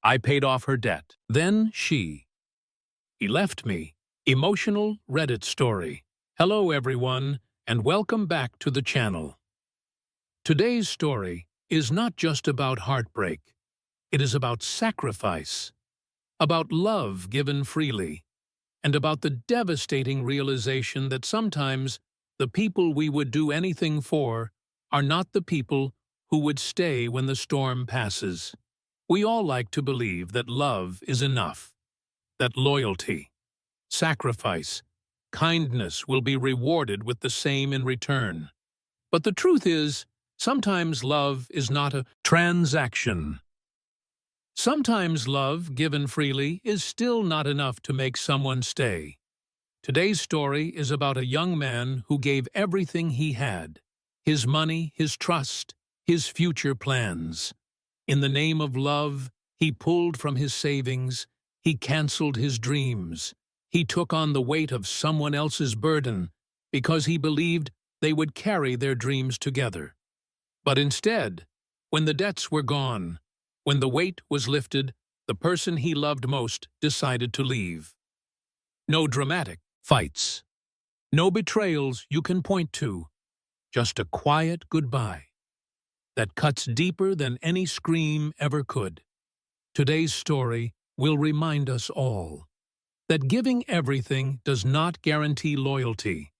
I paid off her debt. Then he left me. Emotional Reddit story. Hello everyone, and welcome back to the channel. Today's story is not just about heartbreak. It is about sacrifice, about love given freely, and about the devastating realization that sometimes the people we would do anything for are not the people who would stay when the storm passes. We all like to believe that love is enough, that loyalty, sacrifice, kindness will be rewarded with the same in return. But the truth is, sometimes love is not a transaction. Sometimes love, given freely, is still not enough to make someone stay. Today's story is about a young man who gave everything he had, his money, his trust, his future plans. In the name of love, he pulled from his savings, he canceled his dreams, he took on the weight of someone else's burden because he believed they would carry their dreams together. But instead, when the debts were gone, when the weight was lifted, the person he loved most decided to leave. No dramatic fights, no betrayals you can point to, just a quiet goodbye that cuts deeper than any scream ever could. Today's story will remind us all that giving everything does not guarantee loyalty,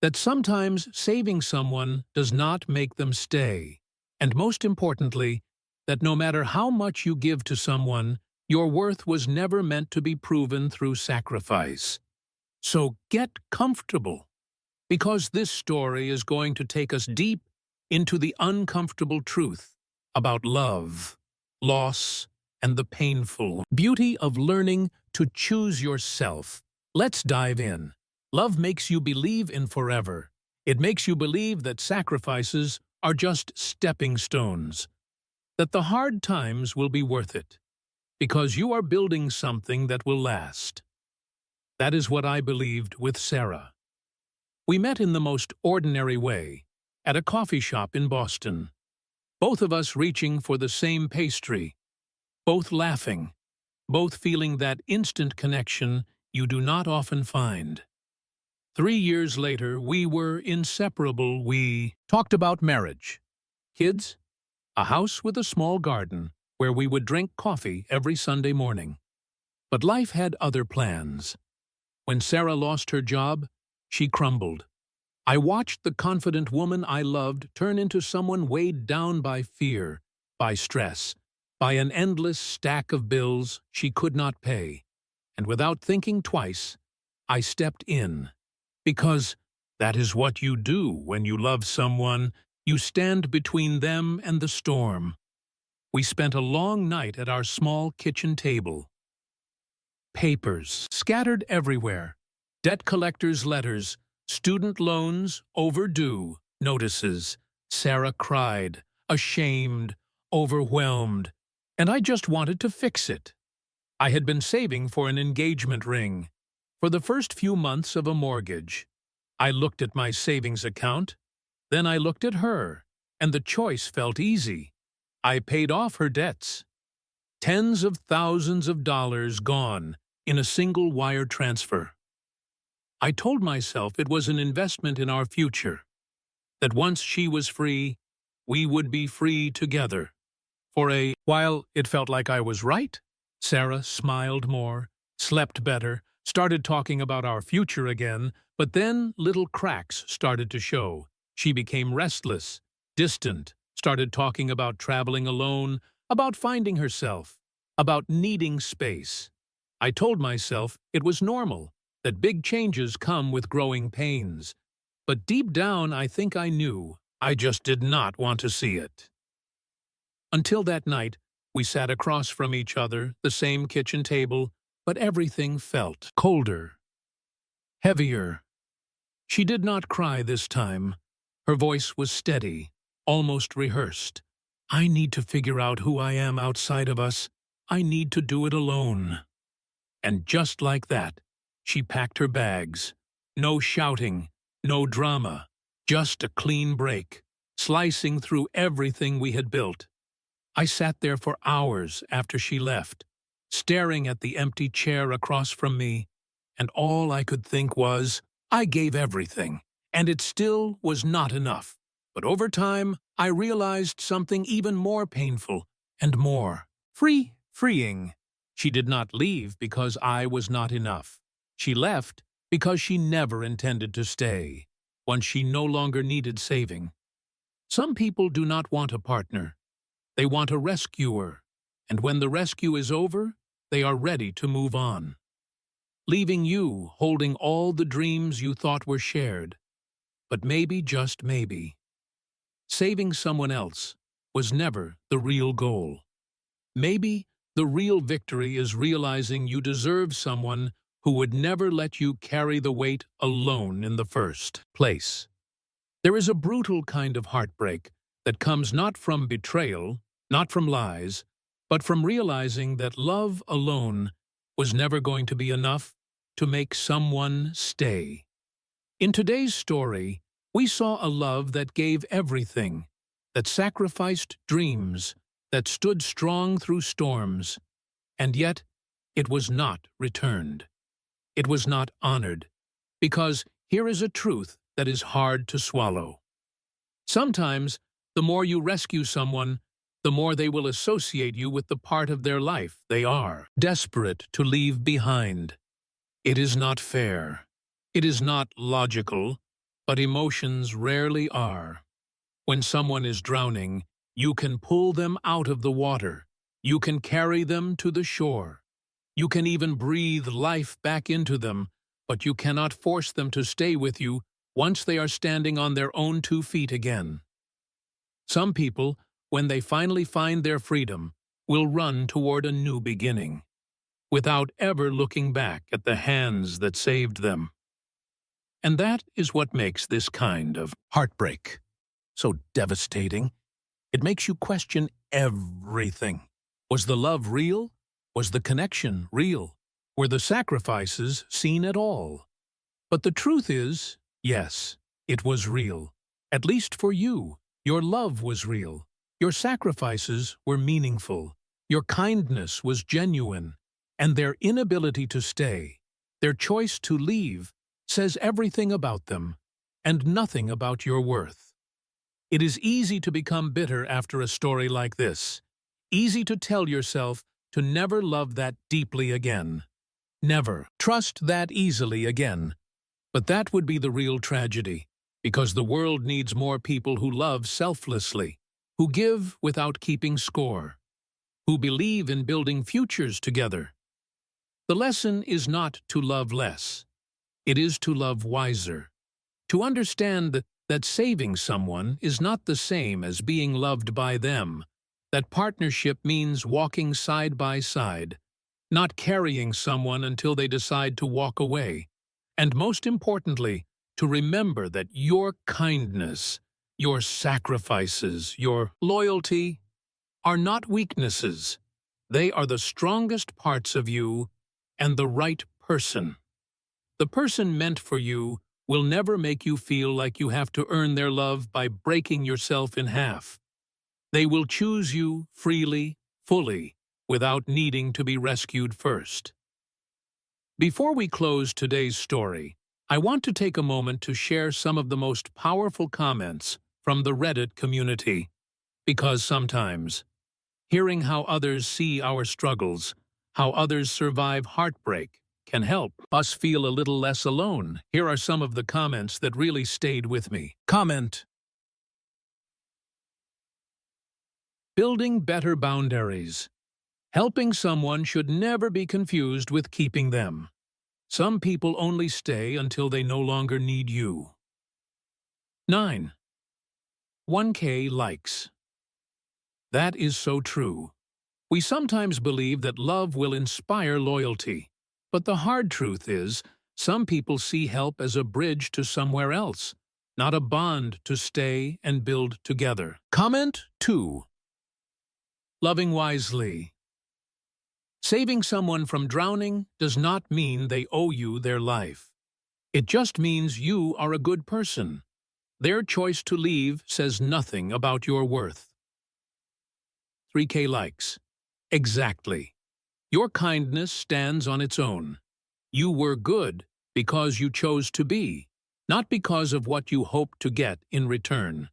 that sometimes saving someone does not make them stay, and most importantly, that no matter how much you give to someone, your worth was never meant to be proven through sacrifice. So get comfortable, because this story is going to take us deep into the uncomfortable truth about love, loss, and the painful beauty of learning to choose yourself. Let's dive in. Love makes you believe in forever. It makes you believe that sacrifices are just stepping stones, that the hard times will be worth it, because you are building something that will last. That is what I believed with Sarah. We met in the most ordinary way, at a coffee shop in Boston. Both of us reaching for the same pastry, both laughing, both feeling that instant connection you do not often find. 3 years later, we were inseparable. We talked about marriage, kids, a house with a small garden where we would drink coffee every Sunday morning. But life had other plans. When Sarah lost her job, she crumbled. I watched the confident woman I loved turn into someone weighed down by fear, by stress, by an endless stack of bills she could not pay. And without thinking twice, I stepped in. Because that is what you do when you love someone. You stand between them and the storm. We spent a long night at our small kitchen table. Papers scattered everywhere, debt collectors' letters, student loans, overdue, notices. Sarah cried, ashamed, overwhelmed, and I just wanted to fix it. I had been saving for an engagement ring, for the first few months of a mortgage. I looked at my savings account, then I looked at her, and the choice felt easy. I paid off her debts. Tens of thousands of dollars gone in a single wire transfer. I told myself it was an investment in our future, that once she was free, we would be free together. While it felt like I was right, Sarah smiled more, slept better, started talking about our future again, but then little cracks started to show. She became restless, distant, started talking about traveling alone, about finding herself, about needing space. I told myself it was normal, that big changes come with growing pains. But deep down, I think I knew. I just did not want to see it. Until that night, we sat across from each other, the same kitchen table, but everything felt colder, heavier. She did not cry this time. Her voice was steady, almost rehearsed. I need to figure out who I am outside of us. I need to do it alone. And just like that, she packed her bags. No shouting, no drama, just a clean break, slicing through everything we had built. I sat there for hours after she left, staring at the empty chair across from me, and all I could think was, I gave everything, and it still was not enough. But over time, I realized something even more painful and more freeing. She did not leave because I was not enough. She left because she never intended to stay, once she no longer needed saving. Some people do not want a partner. They want a rescuer, and when the rescue is over, they are ready to move on, leaving you holding all the dreams you thought were shared. But maybe, just maybe, saving someone else was never the real goal. Maybe the real victory is realizing you deserve someone who would never let you carry the weight alone in the first place. There is a brutal kind of heartbreak that comes not from betrayal, not from lies, but from realizing that love alone was never going to be enough to make someone stay. In today's story, we saw a love that gave everything, that sacrificed dreams, that stood strong through storms, and yet it was not returned. It was not honored, because here is a truth that is hard to swallow. Sometimes, the more you rescue someone, the more they will associate you with the part of their life they are desperate to leave behind. It is not fair. It is not logical, but emotions rarely are. When someone is drowning, you can pull them out of the water. You can carry them to the shore. You can even breathe life back into them, but you cannot force them to stay with you once they are standing on their own 2 feet again. Some people, when they finally find their freedom, will run toward a new beginning, without ever looking back at the hands that saved them. And that is what makes this kind of heartbreak so devastating. It makes you question everything. Was the love real? Was the connection real? Were the sacrifices seen at all? But the truth is, yes, it was real. At least for you, your love was real. Your sacrifices were meaningful. Your kindness was genuine. And their inability to stay, their choice to leave, says everything about them, and nothing about your worth. It is easy to become bitter after a story like this. Easy to tell yourself to never love that deeply again. Never trust that easily again. But that would be the real tragedy, because the world needs more people who love selflessly, who give without keeping score, who believe in building futures together. The lesson is not to love less. It is to love wiser. To understand that saving someone is not the same as being loved by them. That partnership means walking side by side, not carrying someone until they decide to walk away. And most importantly, to remember that your kindness, your sacrifices, your loyalty are not weaknesses. They are the strongest parts of you and the right person. The person meant for you will never make you feel like you have to earn their love by breaking yourself in half. They will choose you freely, fully, without needing to be rescued first. Before we close today's story, I want to take a moment to share some of the most powerful comments from the Reddit community, because sometimes, hearing how others see our struggles, how others survive heartbreak, can help us feel a little less alone. Here are some of the comments that really stayed with me. Comment: building better boundaries. Helping someone should never be confused with keeping them. Some people only stay until they no longer need you. 9. 1K likes. That is so true. We sometimes believe that love will inspire loyalty, but the hard truth is, some people see help as a bridge to somewhere else, not a bond to stay and build together. Comment 2. Loving wisely. Saving someone from drowning does not mean they owe you their life. It just means you are a good person. Their choice to leave says nothing about your worth. 3K likes. Exactly. Your kindness stands on its own. You were good because you chose to be, not because of what you hoped to get in return.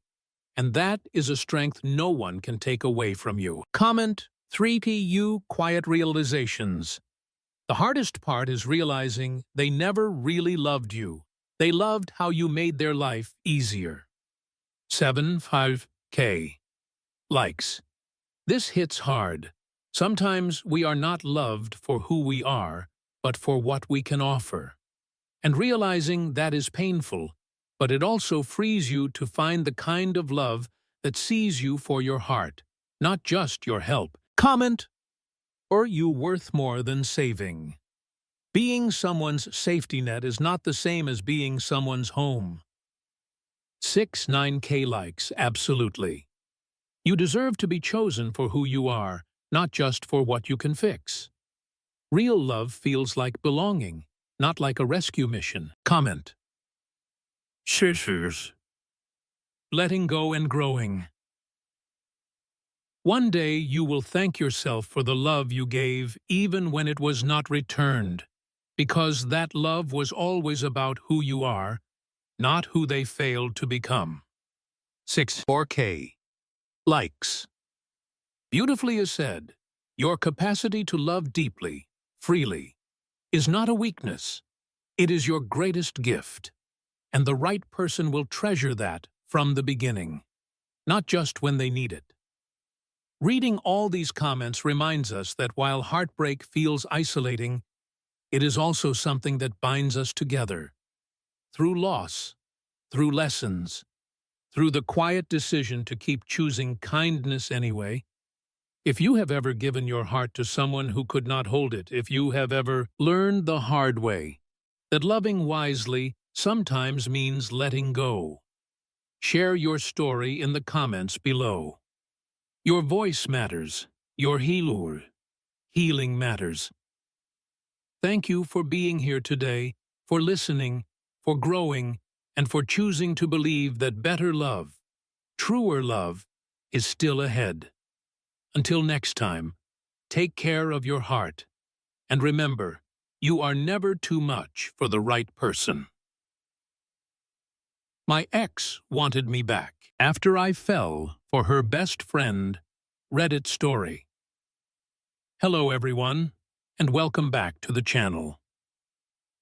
And that is a strength no one can take away from you. Comment 3TU Quiet Realizations. The hardest part is realizing they never really loved you. They loved how you made their life easier. 75K likes. This hits hard. Sometimes we are not loved for who we are, but for what we can offer. And realizing that is painful, but it also frees you to find the kind of love that sees you for your heart, not just your help. Comment, are you worth more than saving? Being someone's safety net is not the same as being someone's home. 9K likes, absolutely. You deserve to be chosen for who you are, not just for what you can fix. Real love feels like belonging, not like a rescue mission. Comment. Scissors. Letting go and growing. One day you will thank yourself for the love you gave even when it was not returned, because that love was always about who you are, not who they failed to become. 4K likes. Beautifully is said, your capacity to love deeply, freely, is not a weakness. It is your greatest gift. And the right person will treasure that from the beginning, not just when they need it. Reading all these comments reminds us that while heartbreak feels isolating, it is also something that binds us together. Through loss, through lessons, through the quiet decision to keep choosing kindness anyway. If you have ever given your heart to someone who could not hold it, if you have ever learned the hard way that loving wisely sometimes means letting go, share your story in the comments below. Your voice matters. Your healing matters. Thank you for being here today, for listening, for growing, and for choosing to believe that better love, truer love, is still ahead. Until next time, take care of your heart, and remember, you are never too much for the right person. My ex wanted me back after I fell for her best friend Reddit story. Hello everyone, and welcome back to the channel.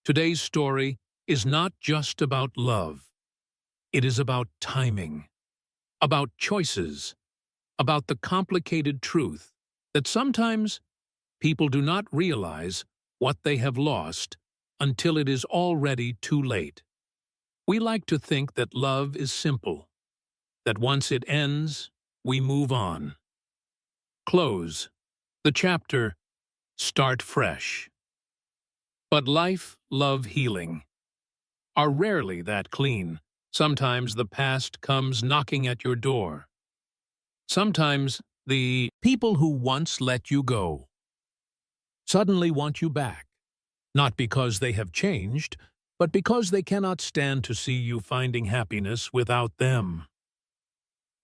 Today's story is not just about love. It is about timing, about choices, about the complicated truth that sometimes people do not realize what they have lost until it is already too late. We like to think that love is simple, that once it ends, we move on. Close the chapter, start fresh. But life, love, healing are rarely that clean. Sometimes the past comes knocking at your door. Sometimes the people who once let you go suddenly want you back, not because they have changed, but because they cannot stand to see you finding happiness without them.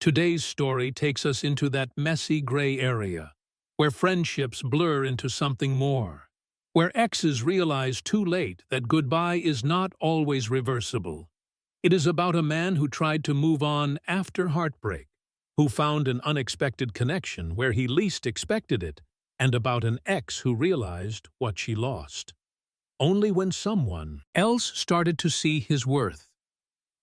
Today's story takes us into that messy gray area, where friendships blur into something more, where exes realize too late that goodbye is not always reversible. It is about a man who tried to move on after heartbreak, who found an unexpected connection where he least expected it, and about an ex who realized what she lost only when someone else started to see his worth.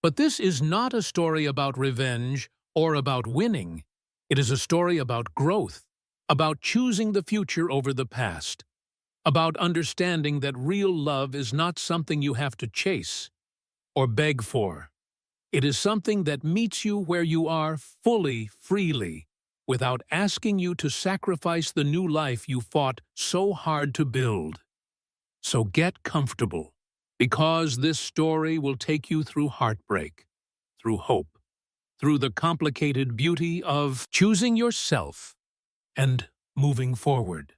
But this is not a story about revenge or about winning. It is a story about growth, about choosing the future over the past, about understanding that real love is not something you have to chase or beg for. It is something that meets you where you are fully, freely, without asking you to sacrifice the new life you fought so hard to build. So get comfortable, because this story will take you through heartbreak, through hope, through the complicated beauty of choosing yourself and moving forward.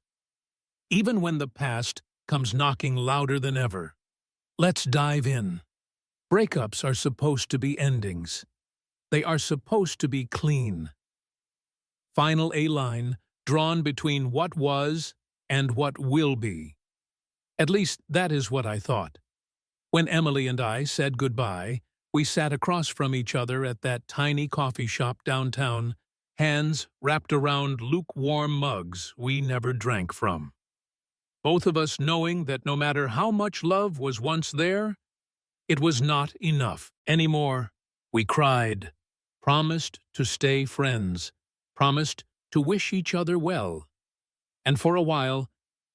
Even when the past comes knocking louder than ever. Let's dive in. Breakups are supposed to be endings. They are supposed to be clean. Final A line, drawn between what was and what will be. At least that is what I thought. When Emily and I said goodbye, we sat across from each other at that tiny coffee shop downtown, hands wrapped around lukewarm mugs we never drank from. Both of us knowing that no matter how much love was once there, it was not enough anymore. We cried, promised to stay friends, promised to wish each other well. And for a while,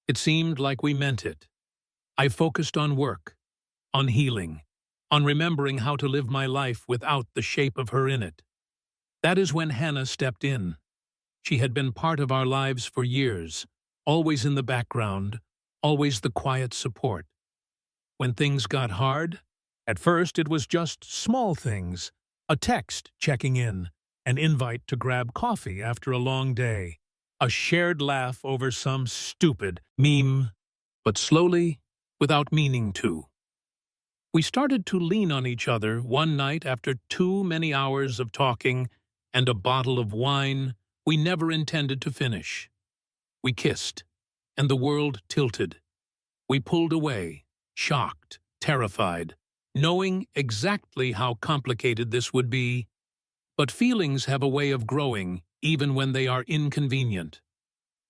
it seemed like we meant it. I focused on work, on healing, on remembering how to live my life without the shape of her in it. That is when Hannah stepped in. She had been part of our lives for years, always in the background, always the quiet support. When things got hard, at first it was just small things, a text checking in, an invite to grab coffee after a long day, a shared laugh over some stupid meme, but slowly, without meaning to. We started to lean on each other one night after too many hours of talking and a bottle of wine we never intended to finish. We kissed, and the world tilted. We pulled away, shocked, terrified, knowing exactly how complicated this would be. But feelings have a way of growing even when they are inconvenient.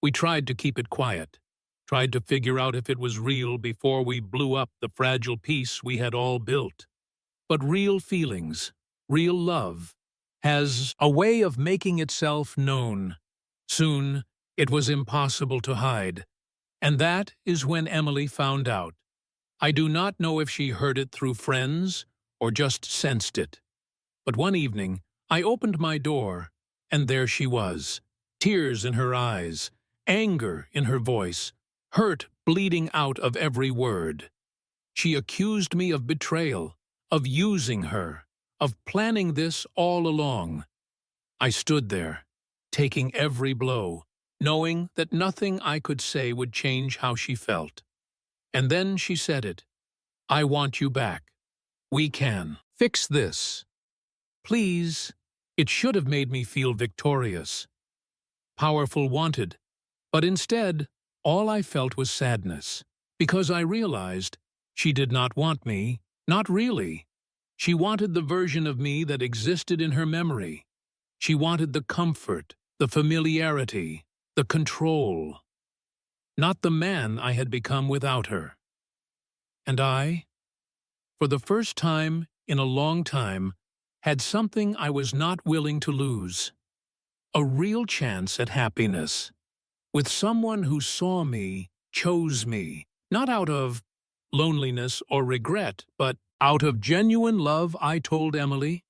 We tried to keep it quiet, tried to figure out if it was real before we blew up the fragile piece we had all built. But real feelings, real love, has a way of making itself known. Soon, it was impossible to hide. And that is when Emily found out. I do not know if she heard it through friends or just sensed it. But one evening, I opened my door, and there she was, tears in her eyes, anger in her voice, hurt bleeding out of every word. She accused me of betrayal, of using her, of planning this all along. I stood there, taking every blow, knowing that nothing I could say would change how she felt. And then she said it. I want you back. We can fix this. Please. It should have made me feel victorious. Powerful wanted. But instead, all I felt was sadness, because I realized she did not want me, not really. She wanted the version of me that existed in her memory. She wanted the comfort, the familiarity, the control, not the man I had become without her. And I, for the first time in a long time, had something I was not willing to lose. A real chance at happiness, with someone who saw me, chose me, not out of loneliness or regret, but out of genuine love. I told Emily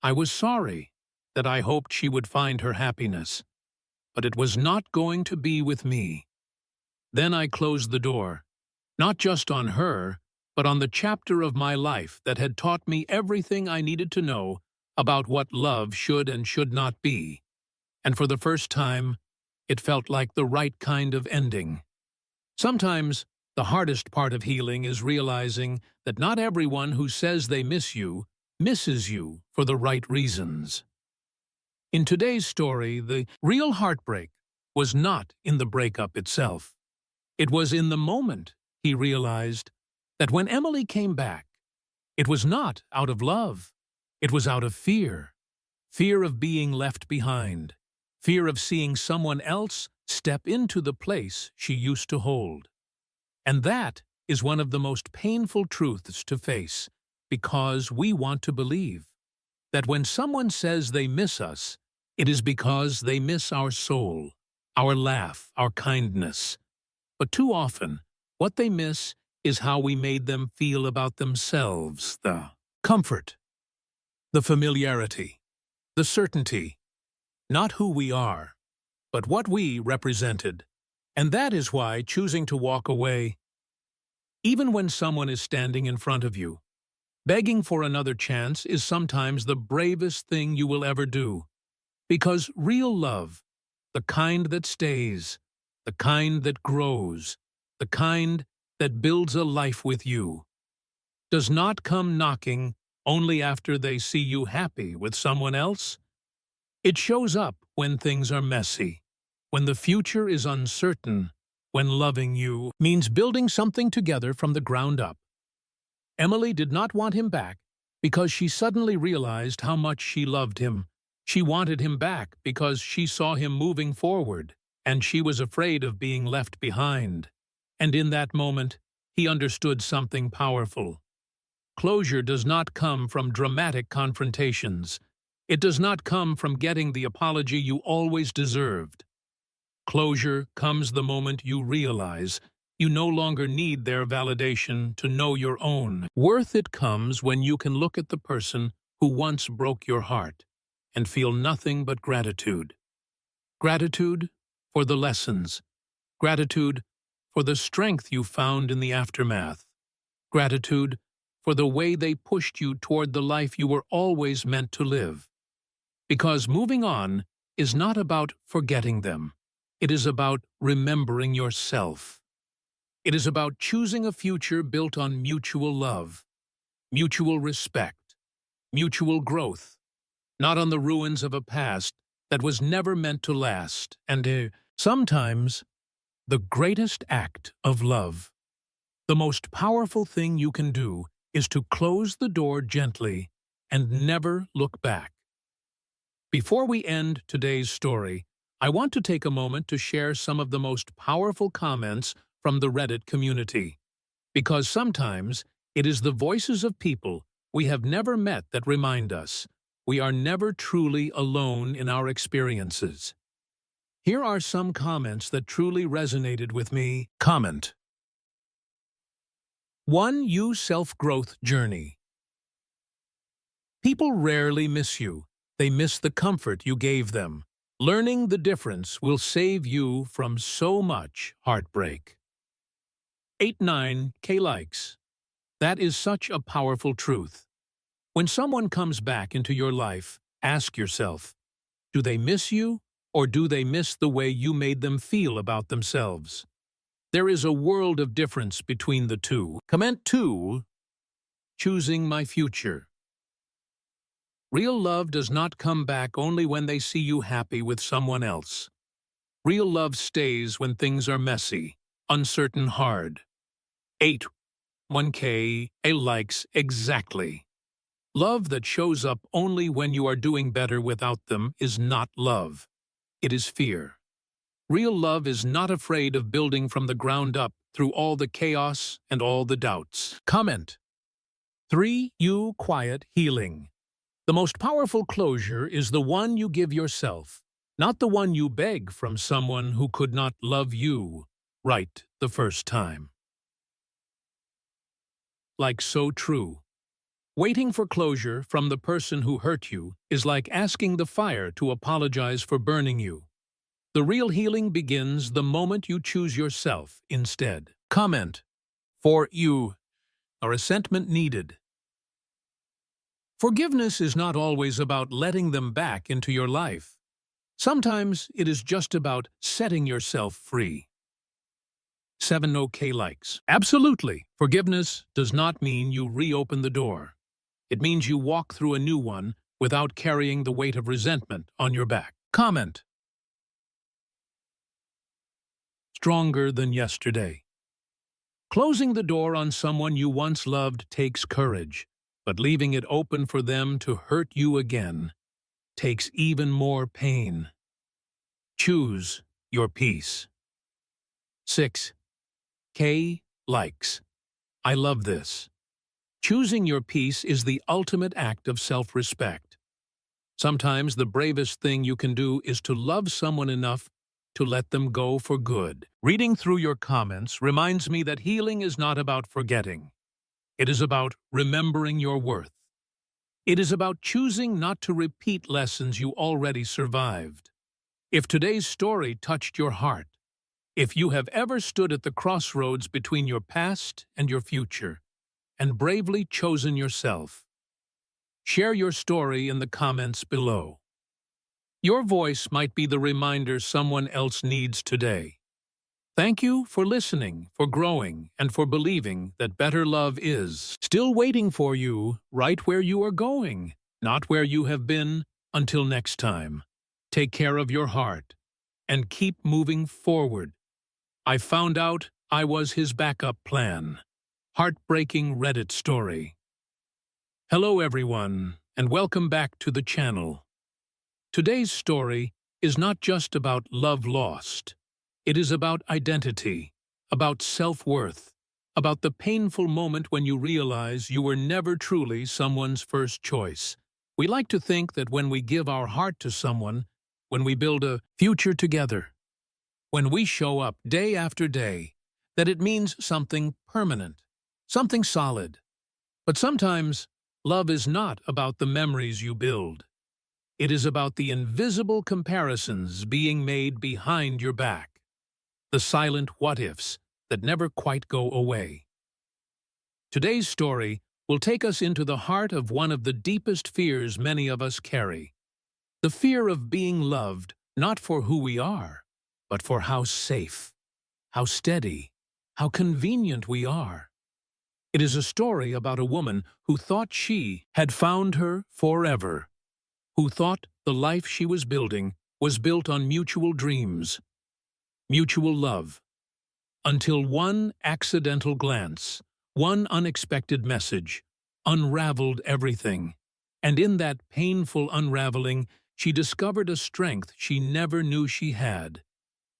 I was sorry, that I hoped she would find her happiness, but it was not going to be with me. Then I closed the door, not just on her, but on the chapter of my life that had taught me everything I needed to know about what love should and should not be. And for the first time, it felt like the right kind of ending. Sometimes, the hardest part of healing is realizing that not everyone who says they miss you misses you for the right reasons. In today's story, the real heartbreak was not in the breakup itself. It was in the moment he realized that when Emily came back, it was not out of love. It was out of fear. Fear of being left behind. Fear of seeing someone else step into the place she used to hold. And that is one of the most painful truths to face, because we want to believe that when someone says they miss us, it is because they miss our soul, our laugh, our kindness. But too often, what they miss is how we made them feel about themselves, the comfort, the familiarity, the certainty, not who we are, but what we represented. And that is why choosing to walk away, even when someone is standing in front of you, begging for another chance, is sometimes the bravest thing you will ever do. Because real love, the kind that stays, the kind that grows, the kind that builds a life with you, does not come knocking only after they see you happy with someone else. It shows up when things are messy, when the future is uncertain, when loving you means building something together from the ground up. Emily did not want him back because she suddenly realized how much she loved him. She wanted him back because she saw him moving forward, and she was afraid of being left behind. And in that moment, he understood something powerful. Closure does not come from dramatic confrontations. It does not come from getting the apology you always deserved. Closure comes the moment you realize you no longer need their validation to know your own worth. It comes when you can look at the person who once broke your heart and feel nothing but gratitude. Gratitude for the lessons. Gratitude for the strength you found in the aftermath. Gratitude for the way they pushed you toward the life you were always meant to live. Because moving on is not about forgetting them. It is about remembering yourself. It is about choosing a future built on mutual love, mutual respect, mutual growth, not on the ruins of a past that was never meant to last. And sometimes, the greatest act of love, the most powerful thing you can do, is to close the door gently and never look back. Before we end today's story, I want to take a moment to share some of the most powerful comments from the Reddit community. Because sometimes it is the voices of people we have never met that remind us we are never truly alone in our experiences. Here are some comments that truly resonated with me. Comment 1. You self-growth journey. People rarely miss you. They miss the comfort you gave them. Learning the difference will save you from so much heartbreak. 89K likes. That is such a powerful truth. When someone comes back into your life, ask yourself, do they miss you, or do they miss the way you made them feel about themselves? There is a world of difference between the two. Comment 2. Choosing my future. Real love does not come back only when they see you happy with someone else. Real love stays when things are messy, uncertain, hard. 1K likes exactly. Love that shows up only when you are doing better without them is not love. It is fear. Real love is not afraid of building from the ground up through all the chaos and all the doubts. Comment 3. You quiet healing. The most powerful closure is the one you give yourself, not the one you beg from someone who could not love you right the first time. Like so true. Waiting for closure from the person who hurt you is like asking the fire to apologize for burning you. The real healing begins the moment you choose yourself instead. Comment 4. You are resentment needed. Forgiveness is not always about letting them back into your life. Sometimes it is just about setting yourself free. 7K likes. Absolutely. Forgiveness does not mean you reopen the door. It means you walk through a new one without carrying the weight of resentment on your back. Comment. Stronger than yesterday. Closing the door on someone you once loved takes courage, but leaving it open for them to hurt you again takes even more pain. Choose your peace. 6K likes. I love this. Choosing your peace is the ultimate act of self-respect. Sometimes the bravest thing you can do is to love someone enough to let them go for good. Reading through your comments reminds me that healing is not about forgetting. It is about remembering your worth. It is about choosing not to repeat lessons you already survived. If today's story touched your heart, if you have ever stood at the crossroads between your past and your future, and bravely chosen yourself, share your story in the comments below. Your voice might be the reminder someone else needs today. Thank you for listening, for growing, and for believing that better love is still waiting for you right where you are going, not where you have been. Until next time, take care of your heart and keep moving forward. I found out I was his backup plan. Heartbreaking Reddit story. Hello everyone, and welcome back to the channel. Today's story is not just about love lost. It is about identity, about self-worth, about the painful moment when you realize you were never truly someone's first choice. We like to think that when we give our heart to someone, when we build a future together, when we show up day after day, that it means something permanent, something solid. But sometimes, love is not about the memories you build. It is about the invisible comparisons being made behind your back, the silent what-ifs that never quite go away. Today's story will take us into the heart of one of the deepest fears many of us carry. The fear of being loved not for who we are, but for how safe, how steady, how convenient we are. It is a story about a woman who thought she had found her forever, who thought the life she was building was built on mutual dreams, mutual love, until one accidental glance, one unexpected message, unraveled everything. And in that painful unraveling, she discovered a strength she never knew she had.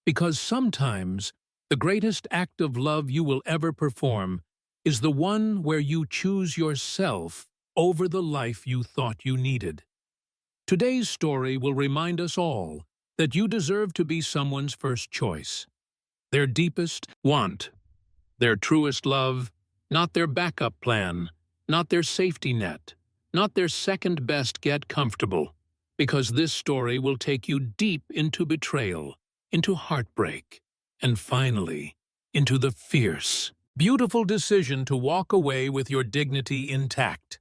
Because sometimes, the greatest act of love you will ever perform is the one where you choose yourself over the life you thought you needed. Today's story will remind us all that you deserve to be someone's first choice, their deepest want, their truest love, not their backup plan, not their safety net, not their second best get comfortable, because this story will take you deep into betrayal, into heartbreak, and finally, into the fierce, beautiful decision to walk away with your dignity intact.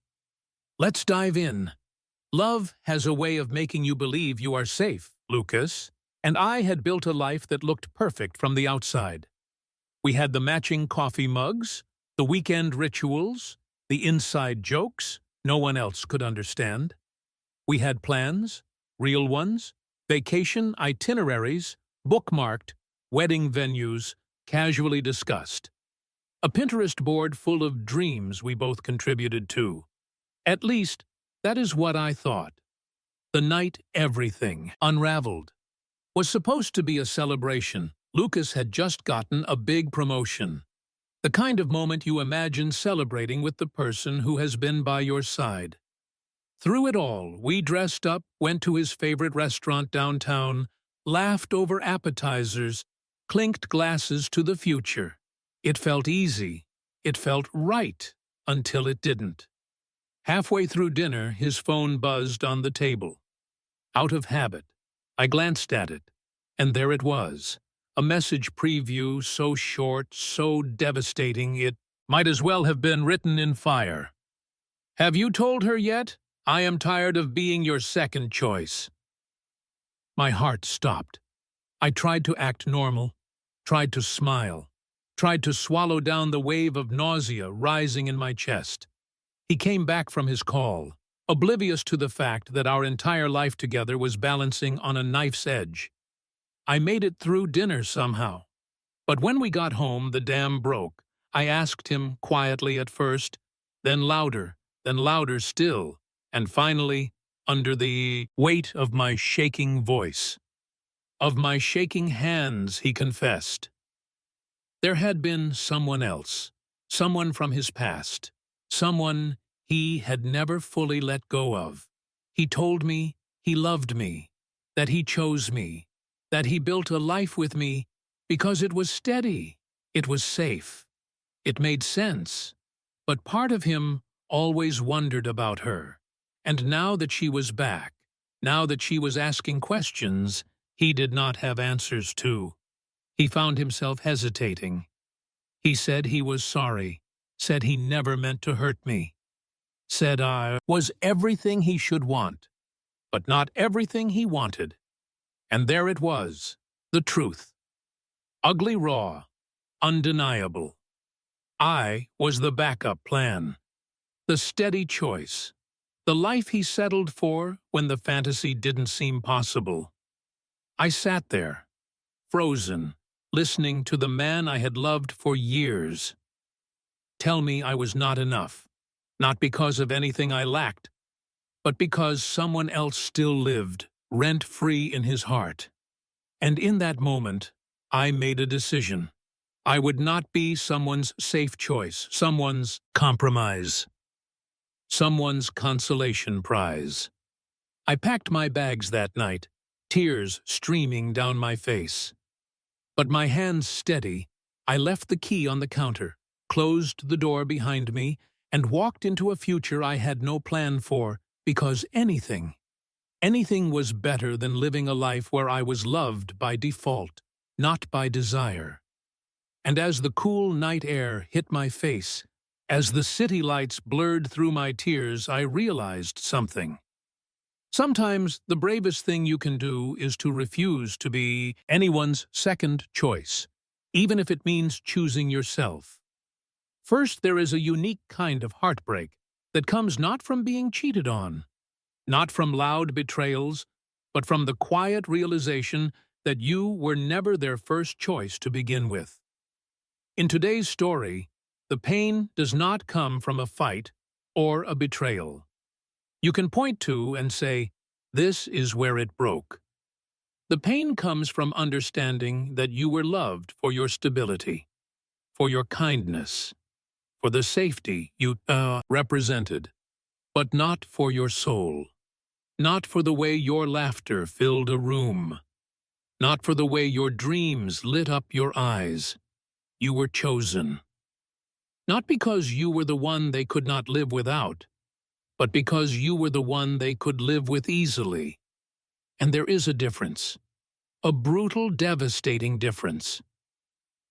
Let's dive in. Love has a way of making you believe you are safe, Lucas, and I had built a life that looked perfect from the outside. We had the matching coffee mugs, the weekend rituals, the inside jokes no one else could understand. We had plans, real ones, vacation itineraries, bookmarked, wedding venues, casually discussed. A Pinterest board full of dreams we both contributed to. At least, that is what I thought. The night everything unraveled was supposed to be a celebration. Lucas had just gotten a big promotion. The kind of moment you imagine celebrating with the person who has been by your side. Through it all, we dressed up, went to his favorite restaurant downtown, laughed over appetizers, clinked glasses to the future. It felt easy. It felt right, until it didn't. Halfway through dinner, his phone buzzed on the table. Out of habit, I glanced at it, and there it was. A message preview so short, so devastating, it might as well have been written in fire. "Have you told her yet? I am tired of being your second choice." My heart stopped. I tried to act normal, tried to smile, tried to swallow down the wave of nausea rising in my chest. He came back from his call, oblivious to the fact that our entire life together was balancing on a knife's edge. I made it through dinner somehow. But when we got home, the dam broke. I asked him quietly at first, then louder still, and finally, under the weight of my shaking voice, of my shaking hands, he confessed. There had been someone else, someone from his past, someone he had never fully let go of. He told me he loved me, that he chose me, that he built a life with me because it was steady, it was safe, it made sense. But part of him always wondered about her. And now that she was back, now that she was asking questions he did not have answers to, he found himself hesitating. He said he was sorry, said he never meant to hurt me, said I was everything he should want, but not everything he wanted. And there it was, the truth. Ugly raw, undeniable. I was the backup plan, the steady choice, the life he settled for when the fantasy didn't seem possible. I sat there, frozen, listening to the man I had loved for years tell me I was not enough, not because of anything I lacked, but because someone else still lived, rent-free in his heart. And in that moment, I made a decision. I would not be someone's safe choice, someone's compromise, someone's consolation prize. I packed my bags that night, tears streaming down my face. But my hands steady, I left the key on the counter, closed the door behind me, and walked into a future I had no plan for, because anything was better than living a life where I was loved by default, not by desire. And as the cool night air hit my face, as the city lights blurred through my tears, I realized something. Sometimes the bravest thing you can do is to refuse to be anyone's second choice, even if it means choosing yourself. First, there is a unique kind of heartbreak that comes not from being cheated on, not from loud betrayals, but from the quiet realization that you were never their first choice to begin with. In today's story, the pain does not come from a fight or a betrayal. You can point to and say, "This is where it broke." The pain comes from understanding that you were loved for your stability, for your kindness, for the safety you represented, but not for your soul, not for the way your laughter filled a room, not for the way your dreams lit up your eyes. You were chosen. Not because you were the one they could not live without, but because you were the one they could live with easily. And there is a difference, a brutal, devastating difference.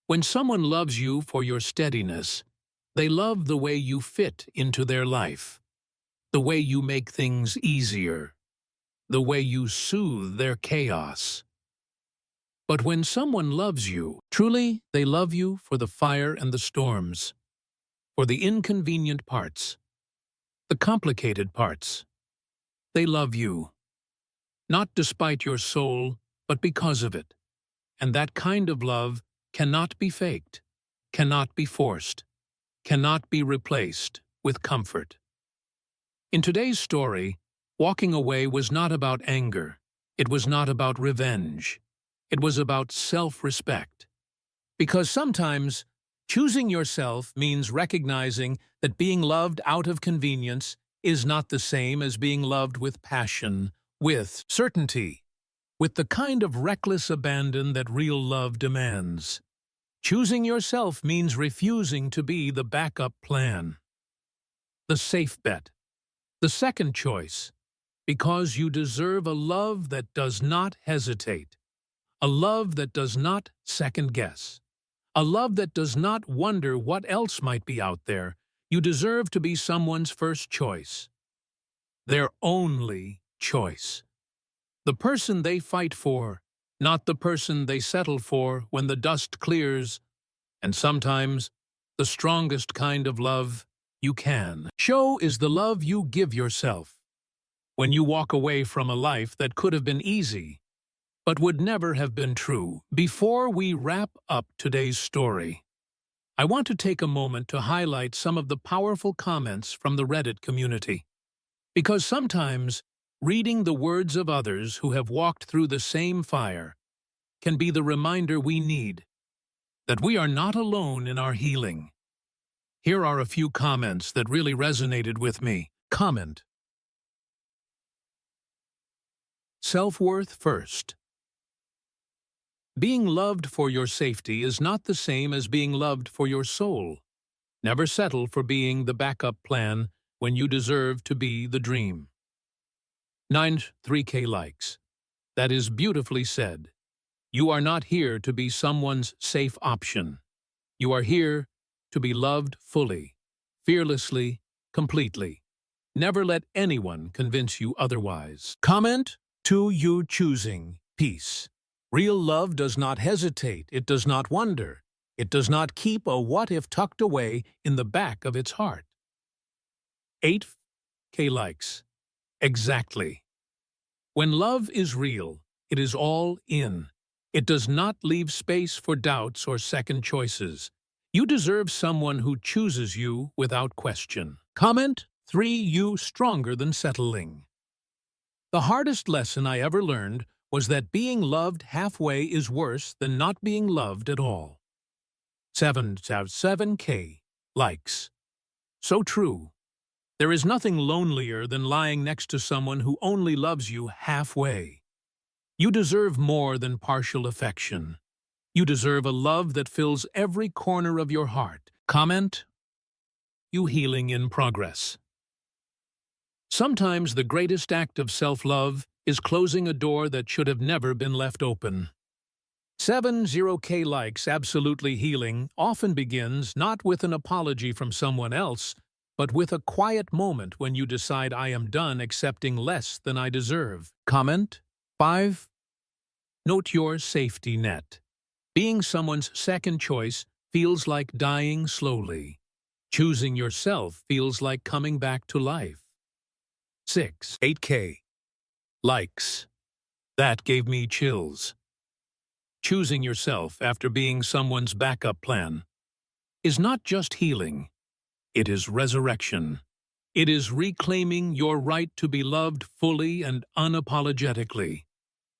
When someone loves you for your steadiness, they love the way you fit into their life, the way you make things easier, the way you soothe their chaos. But when someone loves you, truly they love you for the fire and the storms, for the inconvenient parts, the complicated parts. They love you, not despite your soul, but because of it. And that kind of love cannot be faked, cannot be forced, cannot be replaced with comfort. In today's story, walking away was not about anger. It was not about revenge. It was about self-respect. Because sometimes choosing yourself means recognizing that being loved out of convenience is not the same as being loved with passion, with certainty, with the kind of reckless abandon that real love demands. Choosing yourself means refusing to be the backup plan, the safe bet, the second choice, because you deserve a love that does not hesitate, a love that does not second-guess, a love that does not wonder what else might be out there. You deserve to be someone's first choice, their only choice. The person they fight for, not the person they settle for when the dust clears. And sometimes, the strongest kind of love you can show is the love you give yourself. When you walk away from a life that could have been easy, but would never have been true. Before we wrap up today's story, I want to take a moment to highlight some of the powerful comments from the Reddit community. Because sometimes, reading the words of others who have walked through the same fire can be the reminder we need that we are not alone in our healing. Here are a few comments that really resonated with me. Comment: self-worth first. Being loved for your safety is not the same as being loved for your soul. Never settle for being the backup plan when you deserve to be the dream. 3K likes. That is beautifully said. You are not here to be someone's safe option. You are here to be loved fully, fearlessly, completely. Never let anyone convince you otherwise. Comment: to you choosing peace. Real love does not hesitate, it does not wonder, it does not keep a what-if tucked away in the back of its heart. 8K likes. Exactly. When love is real, it is all in. It does not leave space for doubts or second choices. You deserve someone who chooses you without question. Comment 3. You stronger than settling. The hardest lesson I ever learned was that being loved halfway is worse than not being loved at all. 7K likes. So true. There is nothing lonelier than lying next to someone who only loves you halfway. You deserve more than partial affection. You deserve a love that fills every corner of your heart. Comment, you healing in progress. Sometimes the greatest act of self-love is closing a door that should have never been left open. 70K likes. Absolutely healing often begins not with an apology from someone else, but with a quiet moment when you decide I am done accepting less than I deserve. Comment 5. Note your safety net. Being someone's second choice feels like dying slowly. Choosing yourself feels like coming back to life. 8K likes. That gave me chills. Choosing yourself after being someone's backup plan is not just healing, it is resurrection. It is reclaiming your right to be loved fully and unapologetically.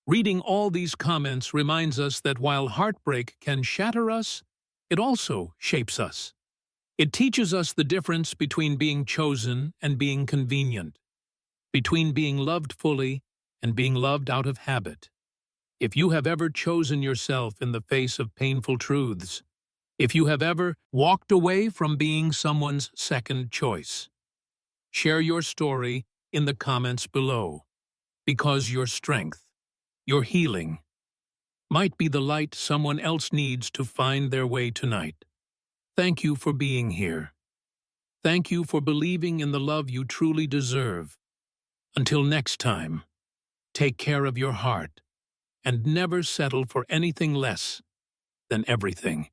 Reading all these comments reminds us that while heartbreak can shatter us, it also shapes us. It teaches us the difference between being chosen and being convenient, between being loved fully and being loved out of habit. If you have ever chosen yourself in the face of painful truths, if you have ever walked away from being someone's second choice, share your story in the comments below, because your strength, your healing, might be the light someone else needs to find their way tonight. Thank you for being here. Thank you for believing in the love you truly deserve. Until next time, take care of your heart and never settle for anything less than everything.